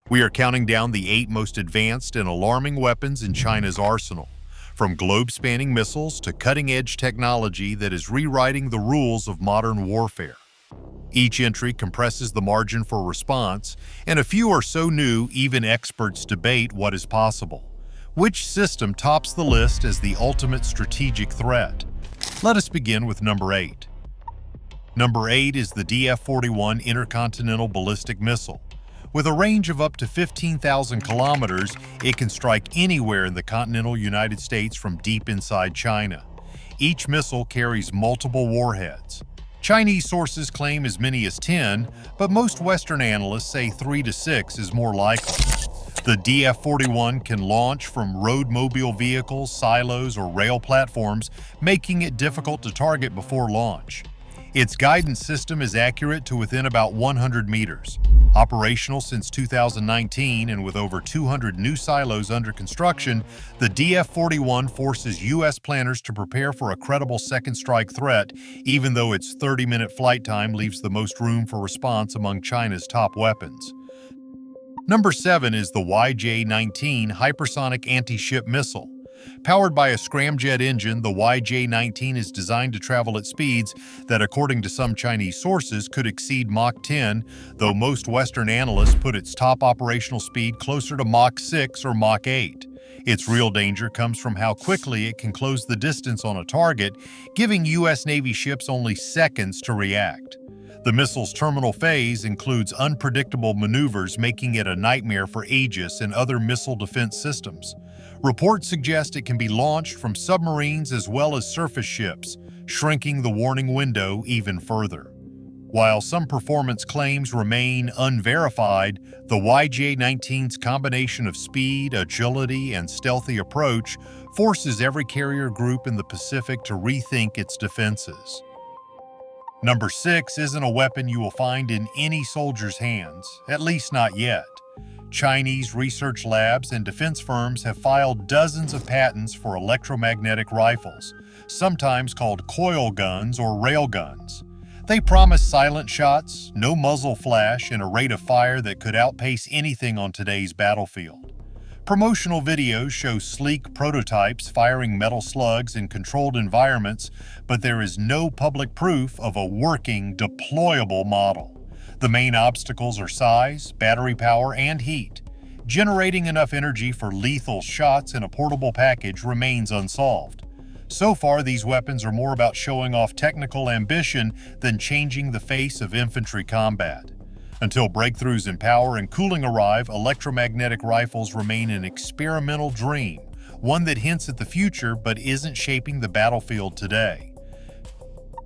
We are counting down the 8 most advanced and alarming weapons in China's arsenal, from globe-spanning missiles to cutting-edge technology that is rewriting the rules of modern warfare. Each entry compresses the margin for response, and a few are so new even experts debate what is possible. Which system tops the list as the ultimate strategic threat? Let us begin with number 8. Number 8 is the DF-41 Intercontinental ballistic missile. With a range of up to 15,000 kilometers, it can strike anywhere in the continental United States from deep inside China. Each missile carries multiple warheads. Chinese sources claim as many as 10, but most Western analysts say 3 to 6 is more likely. The DF-41 can launch from road-mobile vehicles, silos, or rail platforms, making it difficult to target before launch. Its guidance system is accurate to within about 100 meters. Operational since 2019 and with over 200 new silos under construction, the DF-41 forces U.S. planners to prepare for a credible second strike threat, even though its 30-minute flight time leaves the most room for response among China's top weapons. Number 7 is the YJ-19 Hypersonic anti-ship missile. Powered by a scramjet engine, the YJ-19 is designed to travel at speeds that, according to some Chinese sources, could exceed Mach 10, though most Western analysts put its top operational speed closer to Mach 6 or Mach 8. Its real danger comes from how quickly it can close the distance on a target, giving U.S. Navy ships only seconds to react. The missile's terminal phase includes unpredictable maneuvers, making it a nightmare for Aegis and other missile defense systems. Reports suggest it can be launched from submarines as well as surface ships, shrinking the warning window even further. While some performance claims remain unverified, the YJ-19's combination of speed, agility, and stealthy approach forces every carrier group in the Pacific to rethink its defenses. Number 6 isn't a weapon you will find in any soldier's hands, at least not yet. Chinese research labs and defense firms have filed dozens of patents for electromagnetic rifles, sometimes called coil guns or rail guns. They promise silent shots, no muzzle flash, and a rate of fire that could outpace anything on today's battlefield. Promotional videos show sleek prototypes firing metal slugs in controlled environments, but there is no public proof of a working, deployable model. The main obstacles are size, battery power, and heat. Generating enough energy for lethal shots in a portable package remains unsolved. So far, these weapons are more about showing off technical ambition than changing the face of infantry combat. Until breakthroughs in power and cooling arrive, electromagnetic rifles remain an experimental dream, one that hints at the future but isn't shaping the battlefield today.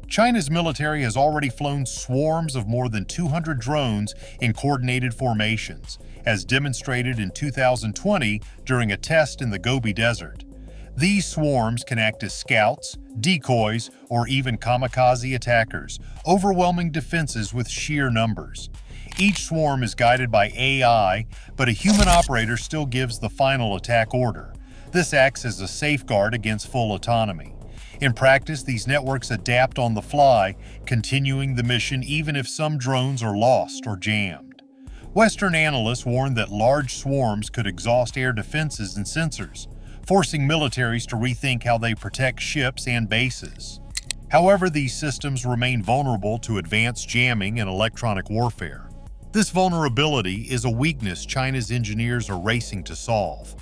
China's military has already flown swarms of more than 200 drones in coordinated formations, as demonstrated in 2020 during a test in the Gobi Desert. These swarms can act as scouts, decoys, or even kamikaze attackers, overwhelming defenses with sheer numbers. Each swarm is guided by AI, but a human operator still gives the final attack order. This acts as a safeguard against full autonomy. In practice, these networks adapt on the fly, continuing the mission even if some drones are lost or jammed. Western analysts warn that large swarms could exhaust air defenses and sensors, forcing militaries to rethink how they protect ships and bases. However, these systems remain vulnerable to advanced jamming and electronic warfare. This vulnerability is a weakness China's engineers are racing to solve.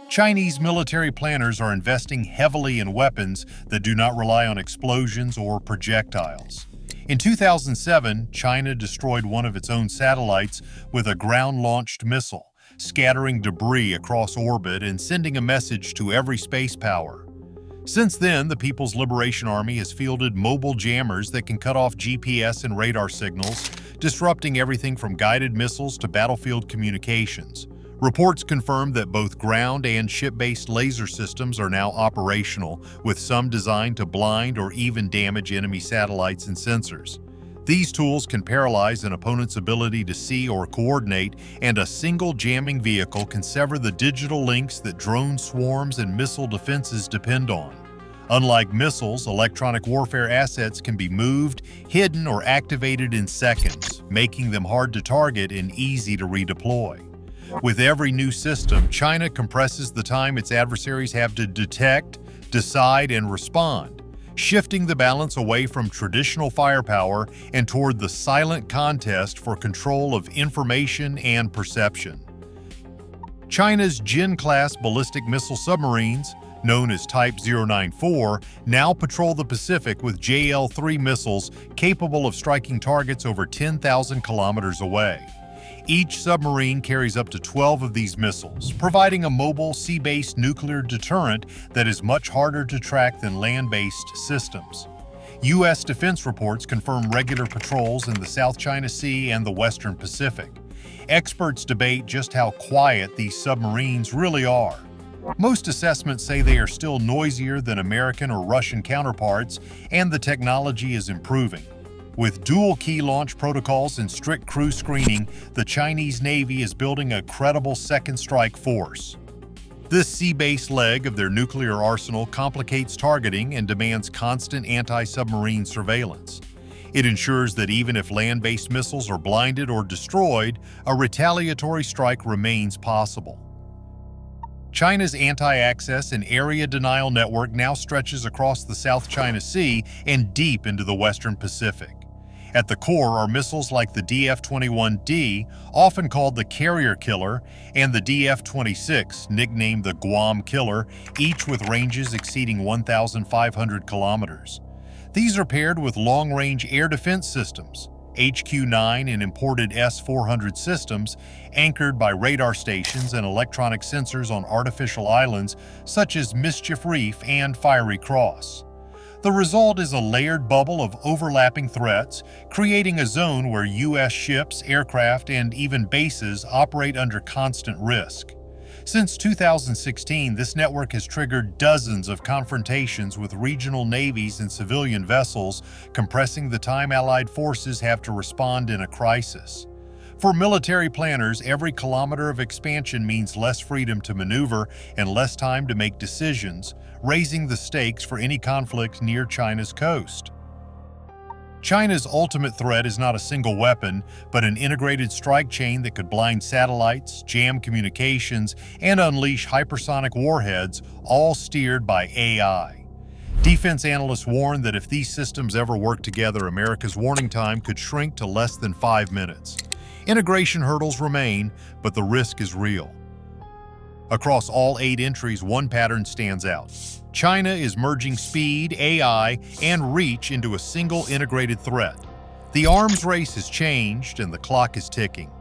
Chinese military planners are investing heavily in weapons that do not rely on explosions or projectiles. In 2007, China destroyed one of its own satellites with a ground-launched missile, scattering debris across orbit and sending a message to every space power. Since then, the People's Liberation Army has fielded mobile jammers that can cut off GPS and radar signals, disrupting everything from guided missiles to battlefield communications. Reports confirm that both ground and ship-based laser systems are now operational, with some designed to blind or even damage enemy satellites and sensors. These tools can paralyze an opponent's ability to see or coordinate, and a single jamming vehicle can sever the digital links that drone swarms and missile defenses depend on. Unlike missiles, electronic warfare assets can be moved, hidden, or activated in seconds, making them hard to target and easy to redeploy. With every new system, China compresses the time its adversaries have to detect, decide, and respond, shifting the balance away from traditional firepower and toward the silent contest for control of information and perception. China's Jin-class ballistic missile submarines, known as Type 094, now patrol the Pacific with JL-3 missiles capable of striking targets over 10,000 kilometers away. Each submarine carries up to 12 of these missiles, providing a mobile, sea-based nuclear deterrent that is much harder to track than land-based systems. U.S. defense reports confirm regular patrols in the South China Sea and the Western Pacific. Experts debate just how quiet these submarines really are. Most assessments say they are still noisier than American or Russian counterparts, and the technology is improving. With dual-key launch protocols and strict crew screening, the Chinese Navy is building a credible second strike force. This sea-based leg of their nuclear arsenal complicates targeting and demands constant anti-submarine surveillance. It ensures that even if land-based missiles are blinded or destroyed, a retaliatory strike remains possible. China's anti-access and area denial network now stretches across the South China Sea and deep into the Western Pacific. At the core are missiles like the DF-21D, often called the Carrier Killer, and the DF-26, nicknamed the Guam Killer, each with ranges exceeding 1,500 kilometers. These are paired with long-range air defense systems, HQ-9 and imported S-400 systems, anchored by radar stations and electronic sensors on artificial islands such as Mischief Reef and Fiery Cross. The result is a layered bubble of overlapping threats, creating a zone where U.S. ships, aircraft, and even bases operate under constant risk. Since 2016, this network has triggered dozens of confrontations with regional navies and civilian vessels, compressing the time Allied forces have to respond in a crisis. For military planners, every kilometer of expansion means less freedom to maneuver and less time to make decisions, raising the stakes for any conflict near China's coast. China's ultimate threat is not a single weapon, but an integrated strike chain that could blind satellites, jam communications, and unleash hypersonic warheads, all steered by AI. Defense analysts warn that if these systems ever work together, America's warning time could shrink to less than 5 minutes. Integration hurdles remain, but the risk is real. Across all 8 entries, one pattern stands out. China is merging speed, AI, and reach into a single integrated threat. The arms race has changed and the clock is ticking.